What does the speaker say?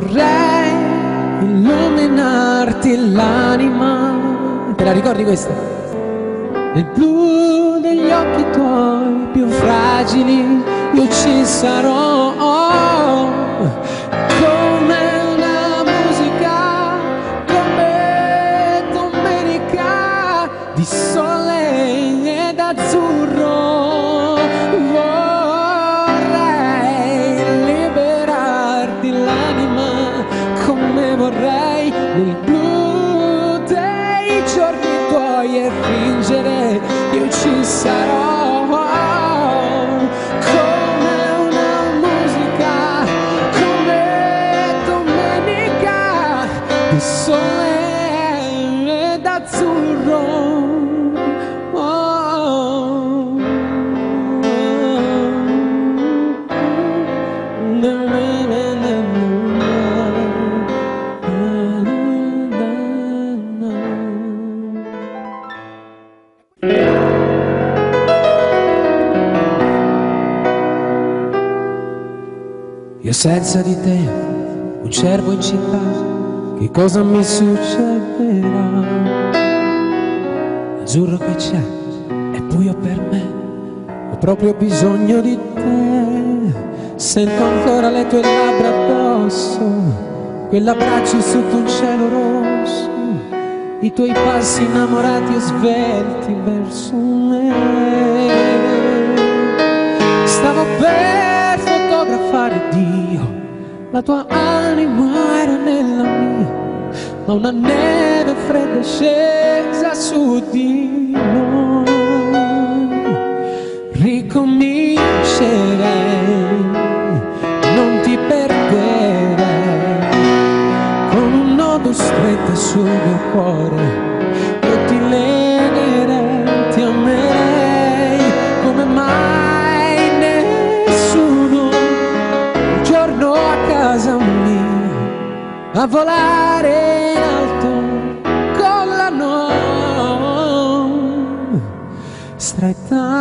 vorrei illuminarti l'anima. Te la ricordi questa? Nel blu degli occhi tuoi più fragili io ci sarò, come una musica, come domenica di sole ed azzurro. Vorrei liberarti l'anima come vorrei nel blu dei giorni tuoi e fingere io ci sarò. Sole d'azzurro, oh, io senza di te, un cervo in città, che cosa mi succederà? Azzurro che c'è, è buio per me, ho proprio bisogno di te. Sento ancora le tue labbra addosso, quell'abbraccio sotto un cielo rosso, i tuoi passi innamorati e svelti verso me. Stavo per fotografare Dio, la tua anima era nella mia, ma una neve fredda è scesa su di noi. Ricomincerei, non ti perderei, con un nodo stretto sul mio cuore io ti legherei, ti amerei come mai nessuno. Un giorno a casa mia, a volare in alto con la stretta